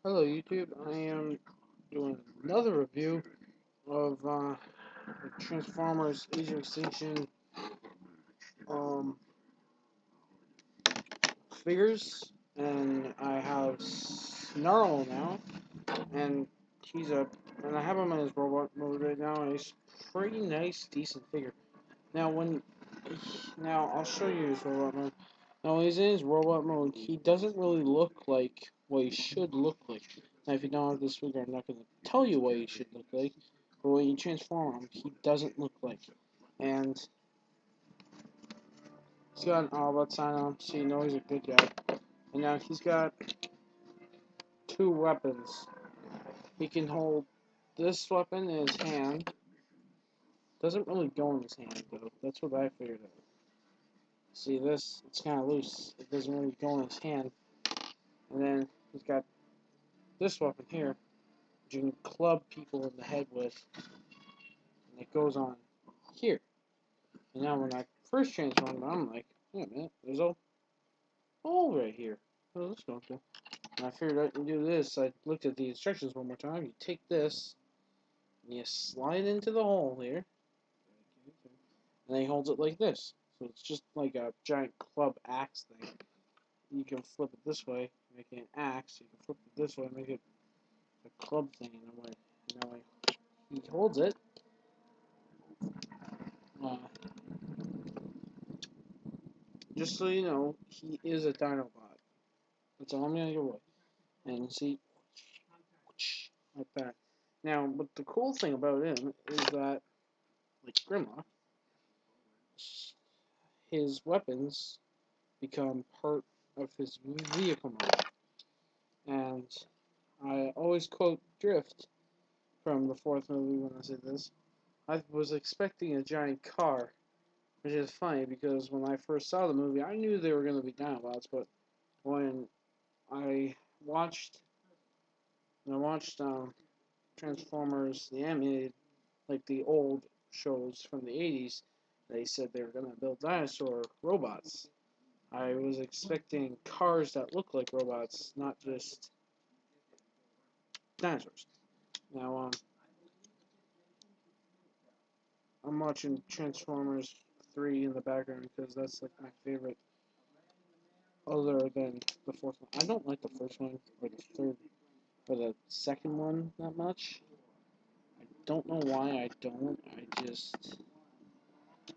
Hello YouTube, I am doing another review of the Transformers Age of Extinction um, figures, and I have Snarl now, and he's a, and I have him in his robot mode right now, and he's pretty nice, decent figure. Now now I'll show you his robot mode. Now when he's in his robot mode, he doesn't really look like what he should look like. Now if you don't have this figure, I'm not going to tell you what he should look like, but when you transform him, he doesn't look like. And he's got an Autobot sign on him, so you know he's a good guy. And now he's got two weapons. He can hold this weapon in his hand. Doesn't really go in his hand though. That's what I figured out. See this? It's kind of loose. It doesn't really go in his hand. And then he's got this weapon here, which you can club people in the head with, and it goes on here. And now when I first transformed, I'm like, wait a minute, there's a hole right here. Where's this going to? And I figured I can do this. I looked at the instructions one more time. You take this, and you slide into the hole here, and then he holds it like this. So it's just like a giant club axe thing. You can flip it this way, make it an axe. You can flip it this way, make it a club thing in a way. Now he holds it. Uh, just so you know, he is a Dinobot. That's all I'm gonna go with. And see, like that. Now, but the cool thing about him is that, like Grimlock, his weapons become part of his vehicle mode. And I always quote Drift from the fourth movie when I say this. I was expecting a giant car, which is funny because when I first saw the movie, I knew they were going to be Dinobots, but when I watched Transformers the animated, like the old shows from the 80s, they said they were going to build dinosaur robots. I was expecting cars that look like robots, not just dinosaurs. Now, I'm watching Transformers 3 in the background because that's like my favorite, other than the fourth one. I don't like the first one or the third or the second one that much. I don't know why I don't.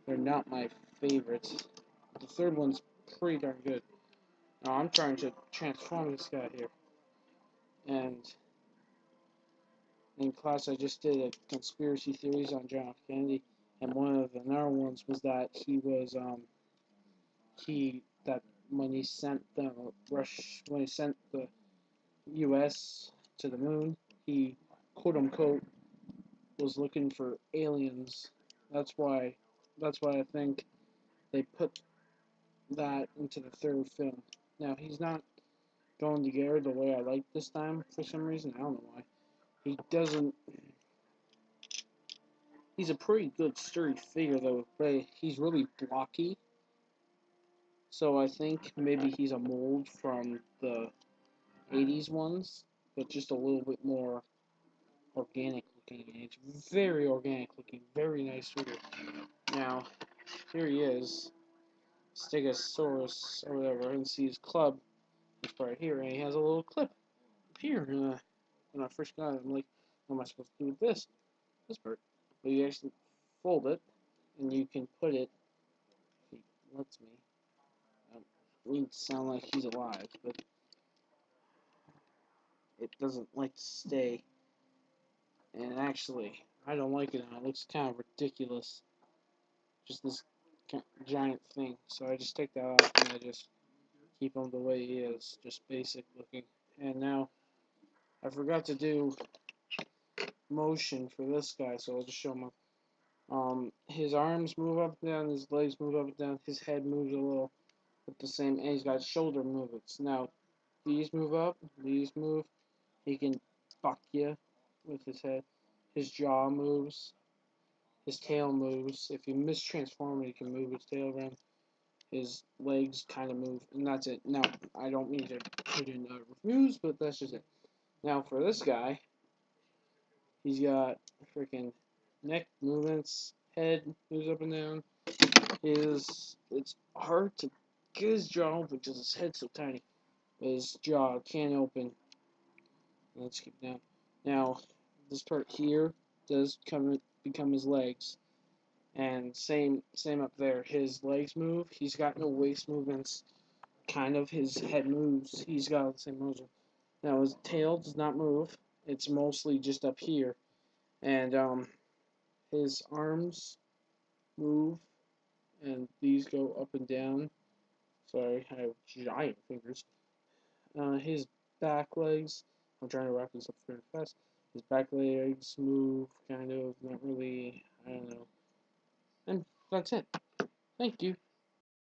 They're not my favorites. The third one's pretty darn good. Now I'm trying to transform this guy here. And in class I just did a conspiracy theories on John F. Kennedy, and one of the other ones was that that when he sent the U.S. to the moon, he quote unquote was looking for aliens. That's why I think they put that into the third film. Now he's not going together the way I like this time for some reason. I don't know why. He doesn't. He's a pretty good sturdy figure though, but he's really blocky. So I think maybe he's a mold from the 80s ones, but just a little bit more organic looking. It's very organic looking, very nice figure. Now, here he is, Stegosaurus or whatever, and see his club. It's right here, and he has a little clip up here. When I first got it, I'm like, what am I supposed to do with this part? But you actually fold it, and you can put it. If he lets me. It wouldn't sound like he's alive, but it doesn't like to stay. And actually, I don't like it now. It looks kind of ridiculous. Just this giant thing. So I just take that off and I just keep him the way he is. Just basic looking. And now, I forgot to do motion for this guy, so I'll just show him. His arms move up and down, his legs move up and down, his head moves a little with the same, and he's got shoulder movements. Now, these move up, these move. He can fuck you with his head. His jaw moves. His tail moves. If you mistransform it, he can move his tail around. His legs kind of move, and that's it. Now, I don't mean to put in reviews, but that's just it. Now for this guy, he's got freaking neck movements, head moves up and down. It's hard to get his jaw open because his head's so tiny. His jaw can't open. Let's keep it down. Now this part here does become his legs, and same up there. His legs move. He's got no waist movements. Kind of his head moves. He's got the same motion. Now his tail does not move. It's mostly just up here, and his arms move, and these go up and down. Sorry, I have giant fingers. His back legs. I'm trying to wrap this up very fast. His back legs move, kind of, not really. I don't know. And that's it. Thank you.